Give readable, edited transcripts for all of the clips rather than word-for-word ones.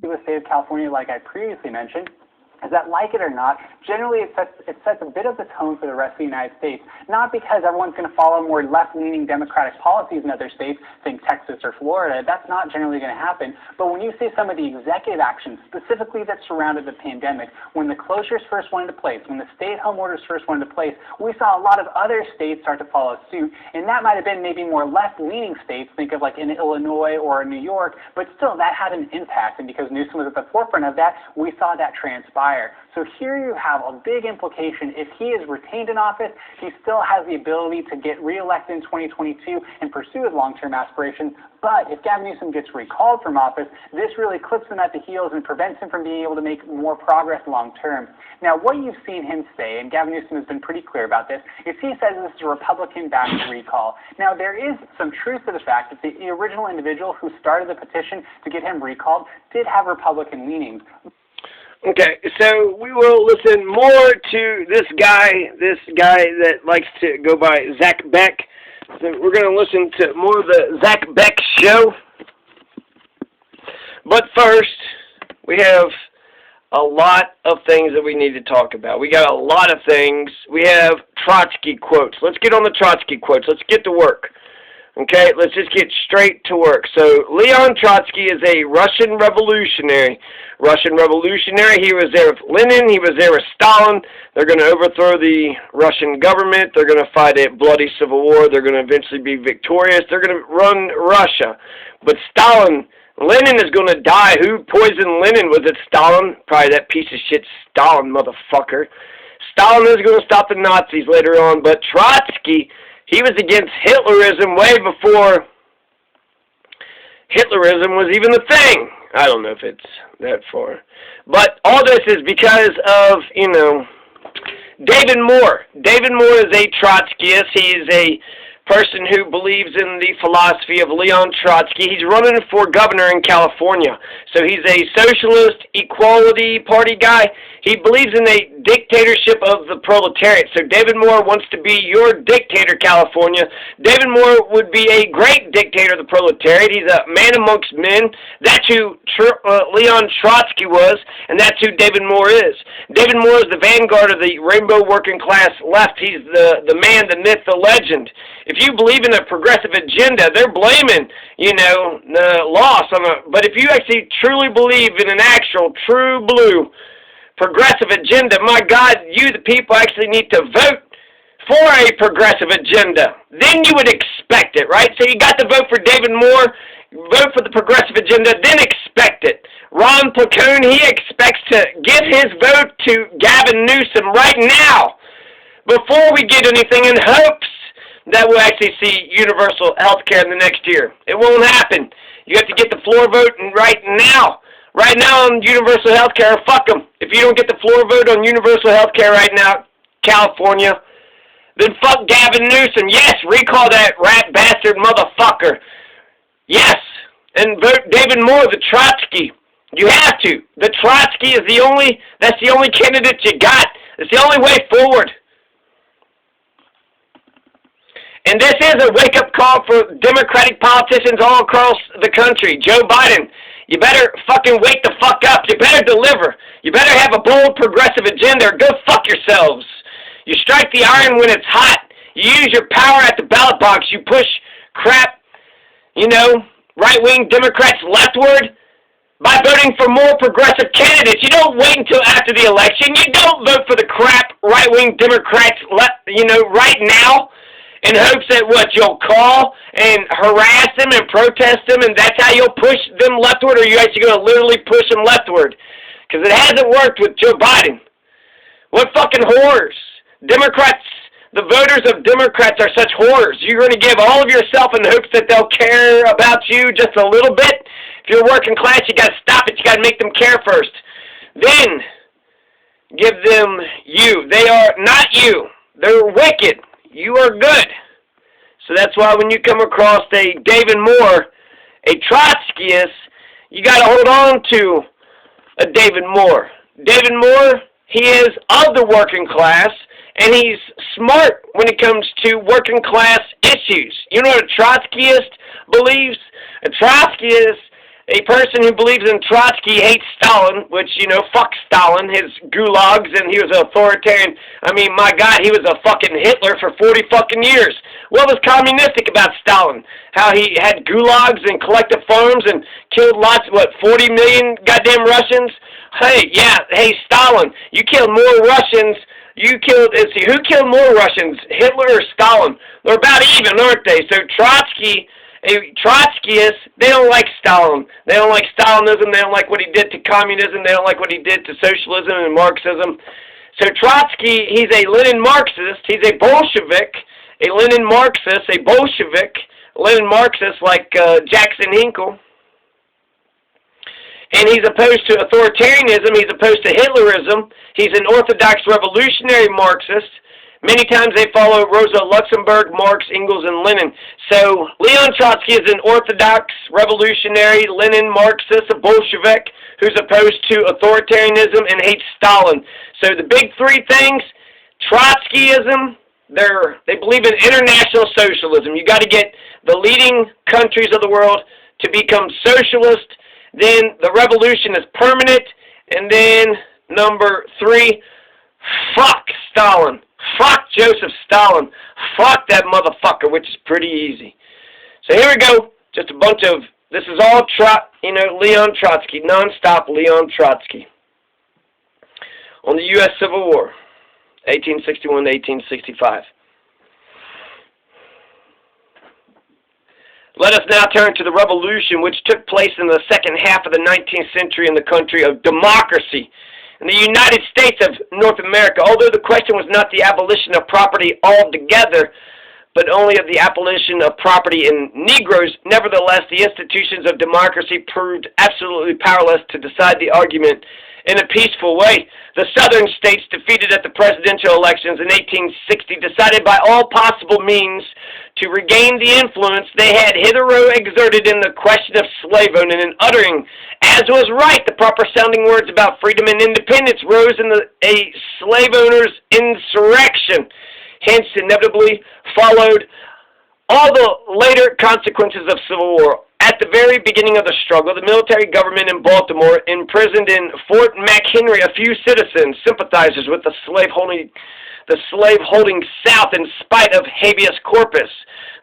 the state of California, like I previously mentioned, is that, like it or not, generally it sets a bit of the tone for the rest of the United States, not because everyone's going to follow more left-leaning Democratic policies in other states, think Texas or Florida. That's not generally going to happen. But when you see some of the executive actions, specifically that surrounded the pandemic, when the closures first went into place, when the stay-at-home orders first went into place, we saw a lot of other states start to follow suit, and that might have been maybe more left-leaning states, think of like in Illinois or New York, but still that had an impact, and because Newsom was at the forefront of that, we saw that transpire. So here you have a big implication. If he is retained in office, he still has the ability to get reelected in 2022 and pursue his long-term aspirations. But if Gavin Newsom gets recalled from office, this really clips him at the heels and prevents him from being able to make more progress long-term. Now, what you've seen him say, and Gavin Newsom has been pretty clear about this, is he says this is a Republican-backed recall. Now, there is some truth to the fact that the original individual who started the petition to get him recalled did have Republican leanings. Okay, so we will listen more to this guy that likes to go by Zach Beck. So we're going to listen to more of the Zach Beck show. But first, we have a lot of things that we need to talk about. We got a lot of things. We have Trotsky quotes. Let's get on the Trotsky quotes. Let's get to work. Okay, let's just get straight to work. So, Leon Trotsky is a Russian revolutionary. He was there with Lenin. He was there with Stalin. They're going to overthrow the Russian government. They're going to fight a bloody civil war. They're going to eventually be victorious. They're going to run Russia. But Lenin is going to die. Who poisoned Lenin? Was it Stalin? Probably that piece of shit Stalin, motherfucker. Stalin is going to stop the Nazis later on. But Trotsky, he was against Hitlerism way before Hitlerism was even a thing. I don't know if it's that far. But all this is because of, David Moore. David Moore is a Trotskyist. He is a person who believes in the philosophy of Leon Trotsky. He's running for governor in California. So he's a socialist equality party guy. He believes in a dictatorship of the proletariat. So David Moore wants to be your dictator, California. David Moore would be a great dictator of the proletariat. He's a man amongst men. That's who Leon Trotsky was, and that's who David Moore is. David Moore is the vanguard of the rainbow working class left. He's the man, the myth, the legend. If you believe in a progressive agenda, they're blaming, the loss on but if you actually truly believe in an actual true blue progressive agenda, my God, you, the people, actually need to vote for a progressive agenda. Then you would expect it, right? So you got to vote for David Moore, vote for the progressive agenda, then expect it. Ron Placone, he expects to give his vote to Gavin Newsom right now before we get anything, in hopes that we'll actually see universal health care in the next year. It won't happen. You have to get the floor vote right now. Right now on universal health care, fuck them. If you don't get the floor vote on universal health care right now, California, then fuck Gavin Newsom. Yes, recall that rat bastard motherfucker. Yes, and vote David Moore, the Trotsky. You have to. The Trotsky is that's the only candidate you got. It's the only way forward. And this is a wake-up call for Democratic politicians all across the country. Joe Biden, you better fucking wake the fuck up. You better deliver. You better have a bold progressive agenda or go fuck yourselves. You strike the iron when it's hot. You use your power at the ballot box. You push crap, right-wing Democrats leftward by voting for more progressive candidates. You don't wait until after the election. You don't vote for the crap right-wing Democrats, right now, in hopes that you'll call and harass them and protest them, and that's how you'll push them leftward, or are you actually going to literally push them leftward? Because it hasn't worked with Joe Biden. What fucking whores? Democrats, the voters of Democrats are such whores. You're going to give all of yourself in hopes that they'll care about you just a little bit. If you're working class, you got to stop it. You got to make them care first. Then give them you. They are not you. They're wicked. You are good. So that's why when you come across a David Moore, a Trotskyist, you got to hold on to a David Moore. David Moore, he is of the working class, and he's smart when it comes to working class issues. You know what a Trotskyist believes? A Trotskyist A person who believes in Trotsky hates Stalin, which, fuck Stalin, his gulags, and he was an authoritarian. I mean, my God, he was a fucking Hitler for 40 fucking years. What was communistic about Stalin? How he had gulags and collective farms and killed 40 million goddamn Russians? Hey, Stalin, you killed more Russians. Who killed more Russians, Hitler or Stalin? They're about even, aren't they? So Trotskyists, they don't like Stalin. They don't like Stalinism. They don't like what he did to communism. They don't like what he did to socialism and Marxism. So Trotsky, he's a Lenin Marxist. He's a Bolshevik, a Lenin Marxist, a Bolshevik, Lenin Marxist like Jackson Hinkle. And he's opposed to authoritarianism. He's opposed to Hitlerism. He's an Orthodox revolutionary Marxist. Many times they follow Rosa Luxemburg, Marx, Engels, and Lenin. So Leon Trotsky is an Orthodox revolutionary Lenin Marxist, a Bolshevik, who's opposed to authoritarianism and hates Stalin. So the big three things, Trotskyism, they believe in international socialism. You got to get the leading countries of the world to become socialist. Then the revolution is permanent. And then number 3, fuck Stalin. Fuck Joseph Stalin. Fuck that motherfucker, which is pretty easy. So here we go. Just a bunch of, this is all, Leon Trotsky, non-stop Leon Trotsky. On the U.S. Civil War, 1861 to 1865. Let us now turn to the revolution which took place in the second half of the 19th century in the country of democracy. In the United States of North America, although the question was not the abolition of property altogether, but only of the abolition of property in Negroes, nevertheless, the institutions of democracy proved absolutely powerless to decide the argument in a peaceful way. The southern states defeated at the presidential elections in 1860 decided by all possible means to regain the influence they had hitherto exerted in the question of slave owning, and uttering, as was right, the proper sounding words about freedom and independence, rose in a slave owners' insurrection. Hence, inevitably followed all the later consequences of Civil War. At the very beginning of the struggle, the military government in Baltimore imprisoned in Fort McHenry a few citizens, sympathizers with the slaveholding South in spite of habeas corpus.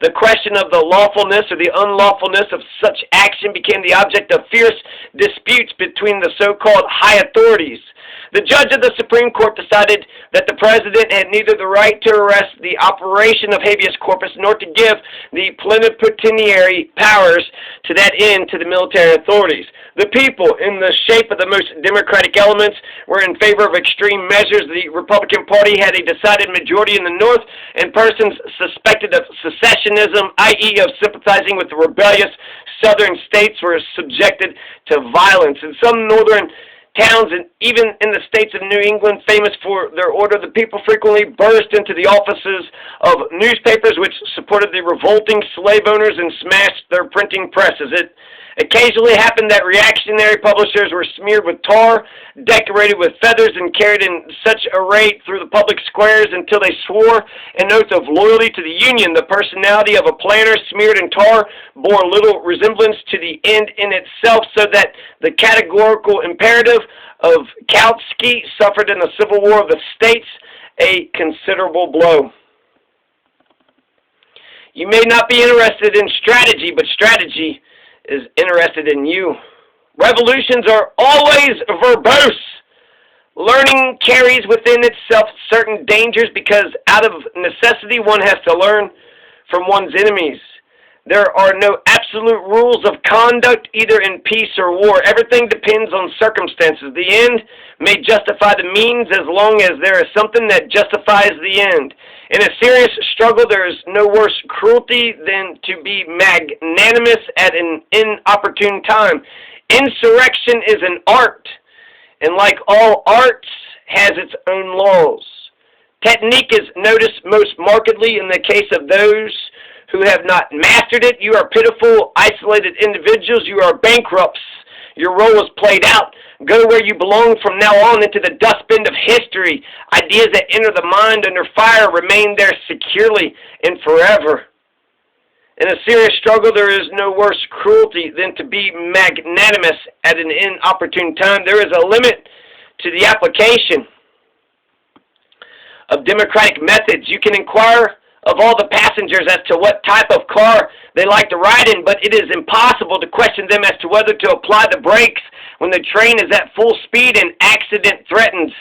The question of the lawfulness or the unlawfulness of such action became the object of fierce disputes between the so-called high authorities. The judge of the Supreme Court decided that the president had neither the right to arrest the operation of habeas corpus nor to give the plenipotentiary powers to that end to the military authorities. The people, in the shape of the most democratic elements, were in favor of extreme measures. The Republican Party had a decided majority in the North, and persons suspected of secessionism, i.e. of sympathizing with the rebellious southern states, were subjected to violence. In some northern towns, and even in the states of New England, famous for their order, the people frequently burst into the offices of newspapers which supported the revolting slave owners and smashed their printing presses. It occasionally happened that reactionary publishers were smeared with tar, decorated with feathers, and carried in such array through the public squares until they swore an oath of loyalty to the Union. The personality of a planter smeared in tar bore little resemblance to the end in itself, so that the categorical imperative of Kautsky suffered in the Civil War of the States a considerable blow. You may not be interested in strategy, but strategy is interested in you. Revolutions are always verbose. Learning carries within itself certain dangers because out of necessity one has to learn from one's enemies. There are no absolute rules of conduct either in peace or war. Everything depends on circumstances. The end may justify the means as long as there is something that justifies the end. In a serious struggle, there is no worse cruelty than to be magnanimous at an inopportune time. Insurrection is an art, and like all arts, has its own laws. Technique is noticed most markedly in the case of those who have not mastered it. You are pitiful, isolated individuals. You are bankrupts. Your role is played out. Go where you belong from now on, into the dustbin of history. Ideas that enter the mind under fire remain there securely and forever. In a serious struggle, there is no worse cruelty than to be magnanimous at an inopportune time. There is a limit to the application of democratic methods. You can inquire of all the passengers as to what type of car they like to ride in, but it is impossible to question them as to whether to apply the brakes when the train is at full speed and accident threatens.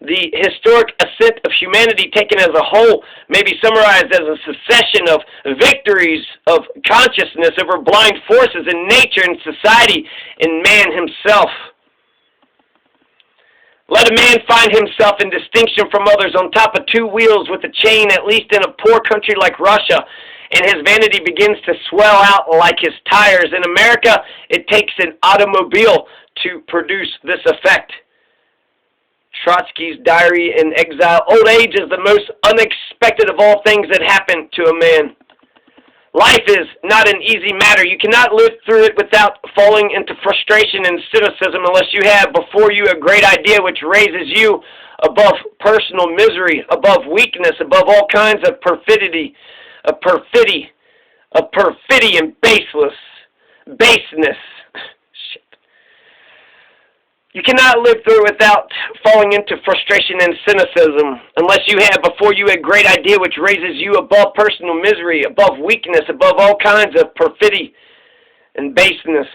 The historic ascent of humanity taken as a whole may be summarized as a succession of victories of consciousness over blind forces in nature and society and man himself. Let a man find himself in distinction from others on top of two wheels with a chain, at least in a poor country like Russia, and his vanity begins to swell out like his tires. In America, it takes an automobile to produce this effect. Trotsky's diary in exile. Old age is the most unexpected of all things that happen to a man. Life is not an easy matter. You cannot live through it without falling into frustration and cynicism unless you have before you a great idea which raises you above personal misery, above weakness, above all kinds of perfidy and baseness. You cannot live through without falling into frustration and cynicism unless you have before you a great idea which raises you above personal misery, above weakness, above all kinds of perfidy and baseness.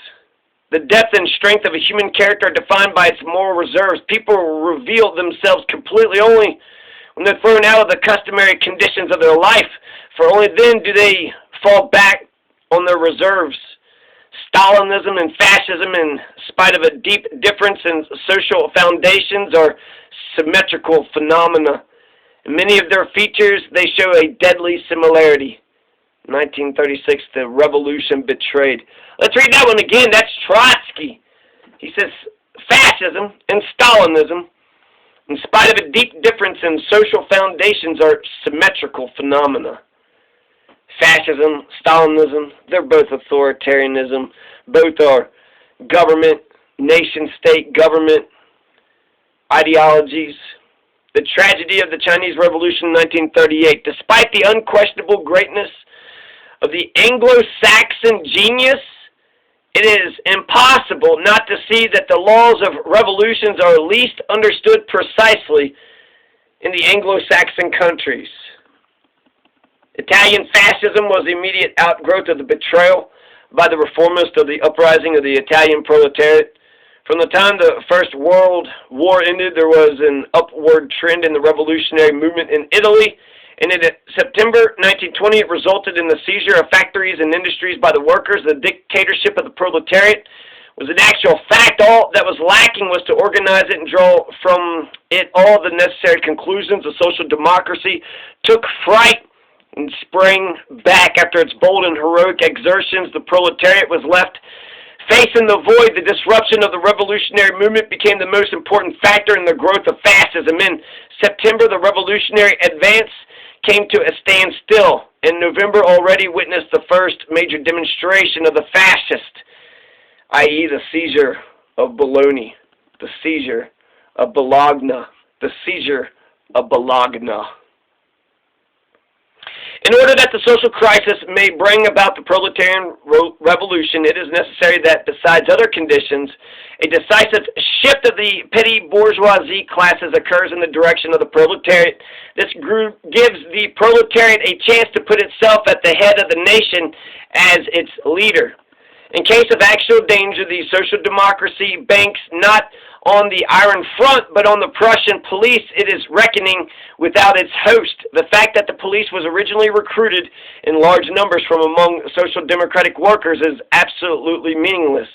The depth and strength of a human character are defined by its moral reserves. People reveal themselves completely only when they're thrown out of the customary conditions of their life, for only then do they fall back on their reserves. Stalinism and fascism, in spite of a deep difference in social foundations, are symmetrical phenomena. In many of their features, they show a deadly similarity. 1936, the revolution betrayed. Let's read that one again. That's Trotsky. He says, fascism and Stalinism, in spite of a deep difference in social foundations, are symmetrical phenomena. Fascism, Stalinism, they're both authoritarianism. Both are government, nation-state government ideologies. The tragedy of the Chinese Revolution in 1938, despite the unquestionable greatness of the Anglo-Saxon genius, it is impossible not to see that the laws of revolutions are least understood precisely in the Anglo-Saxon countries. Italian fascism was the immediate outgrowth of the betrayal by the reformists of the uprising of the Italian proletariat. From the time the First World War ended, there was an upward trend in the revolutionary movement in Italy, and in September 1920, it resulted in the seizure of factories and industries by the workers. The dictatorship of the proletariat was an actual fact. All that was lacking was to organize it and draw from it all the necessary conclusions. The social democracy took fright and sprang back after its bold and heroic exertions. The proletariat was left facing the void. The disruption of the revolutionary movement became the most important factor in the growth of fascism. In September, the revolutionary advance came to a standstill. In November, already witnessed the first major demonstration of the fascist, i.e. the seizure of Bologna, the seizure of Bologna, the seizure of Bologna. In order that the social crisis may bring about the proletarian revolution, it is necessary that, besides other conditions, a decisive shift of the petty bourgeoisie classes occurs in the direction of the proletariat. This group gives the proletariat a chance to put itself at the head of the nation as its leader. In case of actual danger, the social democracy banks not on the Iron Front, but on the Prussian police. It is reckoning without its host. The fact that the police was originally recruited in large numbers from among social democratic workers is absolutely meaningless.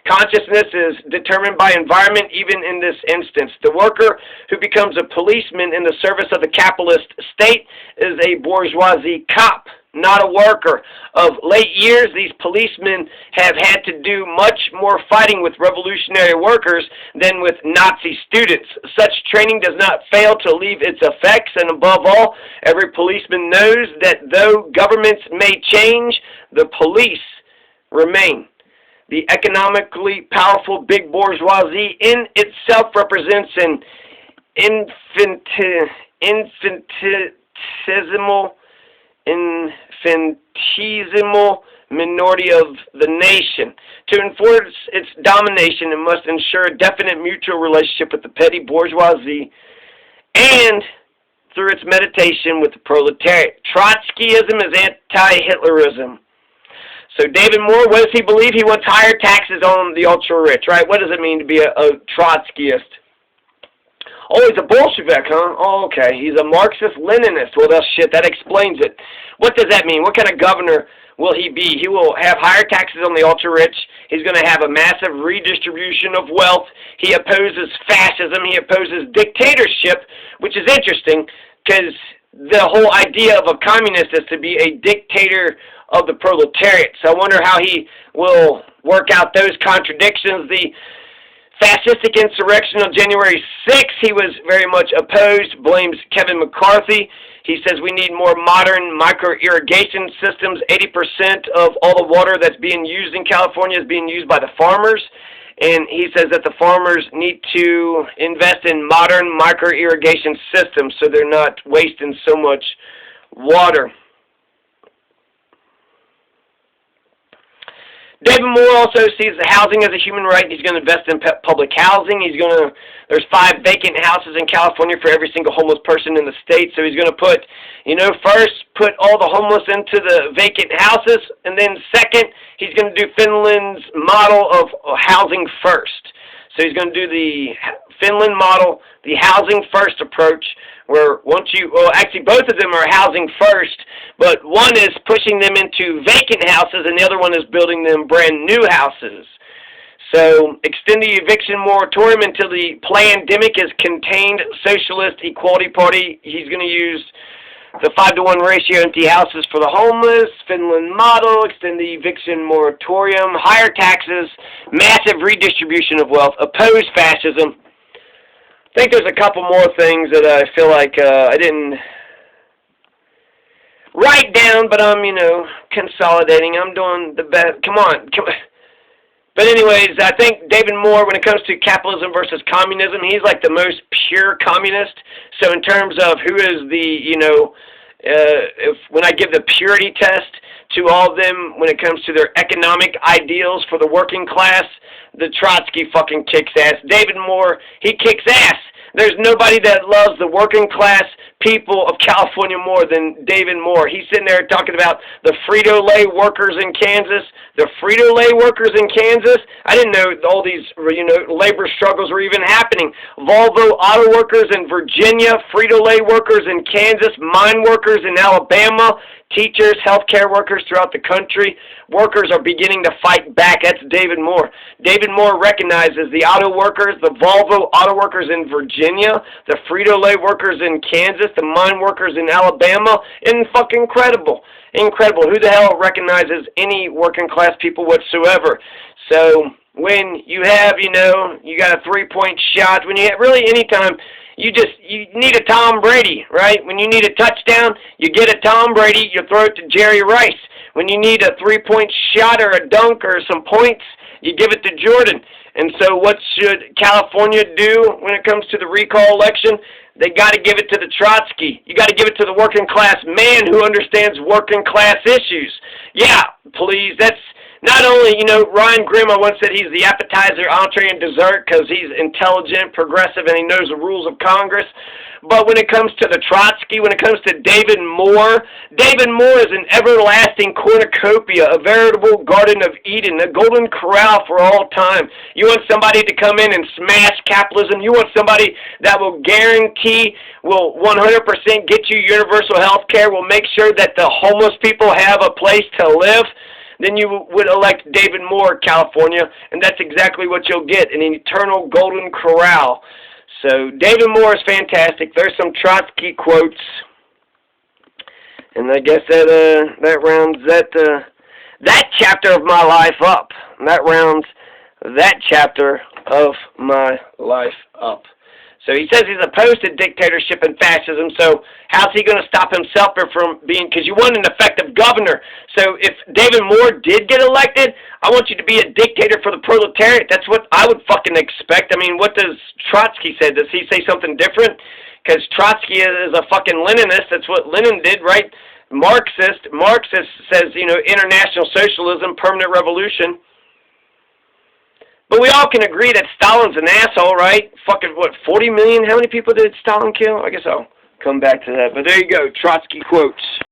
Consciousness is determined by environment even in this instance. The worker who becomes a policeman in the service of the capitalist state is a bourgeoisie cop, not a worker. Of late years, these policemen have had to do much more fighting with revolutionary workers than with Nazi students. Such training does not fail to leave its effects, and above all, every policeman knows that though governments may change, the police remain. The economically powerful big bourgeoisie in itself represents an infinitesimal infinitesimal minority of the nation. To enforce its domination, it must ensure a definite mutual relationship with the petty bourgeoisie and through its meditation with the proletariat. Trotskyism is anti-Hitlerism. So David Moore, what does he believe? He wants higher taxes on the ultra-rich, right? What does it mean to be a Trotskyist? Oh, he's a Bolshevik, huh? Oh, okay. He's a Marxist-Leninist. Well, that's shit. That explains it. What does that mean? What kind of governor will he be? He will have higher taxes on the ultra-rich. He's going to have a massive redistribution of wealth. He opposes fascism. He opposes dictatorship, which is interesting because the whole idea of a communist is to be a dictator of the proletariat. So I wonder how he will work out those contradictions. The fascistic insurrection on January 6th, he was very much opposed, blames Kevin McCarthy. He says we need more modern micro-irrigation systems. 80% of all the water that's being used in California is being used by the farmers. And he says that the farmers need to invest in modern micro-irrigation systems so they're not wasting so much water. David Moore also sees the housing as a human right. He's going to invest in public housing. There's 5 vacant houses in California for every single homeless person in the state. So he's going to put, first put all the homeless into the vacant houses, and then second, he's going to do Finland's model of housing first. So he's going to do the Finland model, the housing first approach, where actually both of them are housing first, but one is pushing them into vacant houses and the other one is building them brand new houses. So extend the eviction moratorium until the pandemic is contained. Socialist Equality Party, he's going to use the 5-to-1 ratio empty houses for the homeless, Finland model, extend the eviction moratorium, higher taxes, massive redistribution of wealth, oppose fascism. I think there's a couple more things that I feel like I didn't write down, but I'm, consolidating. I'm doing the best. Come on. But anyways, I think David Moore, when it comes to capitalism versus communism, he's like the most pure communist. So in terms of who is the, when I give the purity test to all of them when it comes to their economic ideals for the working class, the Trotsky fucking kicks ass. David Moore, he kicks ass. There's nobody that loves the working class people of California more than David Moore. He's sitting there talking about the Frito-Lay workers in Kansas. The Frito-Lay workers in Kansas? I didn't know all these, labor struggles were even happening. Volvo auto workers in Virginia, Frito-Lay workers in Kansas, mine workers in Alabama, teachers, healthcare workers throughout the country. Workers are beginning to fight back. That's David Moore. David Moore recognizes the auto workers, the Volvo auto workers in Virginia, the Frito-Lay workers in Kansas, the mine workers in Alabama. And fucking incredible. Incredible. Who the hell recognizes any working class people whatsoever? So when you have, you got a 3-point shot, when you have really any time, you need a Tom Brady, right? When you need a touchdown, you get a Tom Brady, you throw it to Jerry Rice. When you need a 3-point shot or a dunk or some points, you give it to Jordan. And so what should California do when it comes to the recall election? They got to give it to the Trotsky. You got to give it to the working class man who understands working class issues. Yeah, please, that's not only, Ryan Grimm, I once said he's the appetizer, entree, and dessert because he's intelligent, progressive, and he knows the rules of Congress. But when it comes to the Trotsky, when it comes to David Moore is an everlasting cornucopia, a veritable Garden of Eden, a golden corral for all time. You want somebody to come in and smash capitalism. You want somebody that will guarantee, will 100% get you universal health care, will make sure that the homeless people have a place to live. Then you would elect David Moore, California, and that's exactly what you'll get, an eternal golden corral. So David Moore is fantastic. There's some Trotsky quotes, and I guess that rounds that chapter of my life up. And that rounds that chapter of my life up. So he says he's opposed to dictatorship and fascism, so how's he going to stop himself from being, because you want an effective governor. So if David Moore did get elected, I want you to be a dictator for the proletariat. That's what I would fucking expect. I mean, what does Trotsky say? Does he say something different? Because Trotsky is a fucking Leninist. That's what Lenin did, right? Marxist. Marxist says, you know, international socialism, permanent revolution. But we all can agree that Stalin's an asshole, right? Fucking, what, 40 million? How many people did Stalin kill? I guess I'll come back to that. But there you go, Trotsky quotes.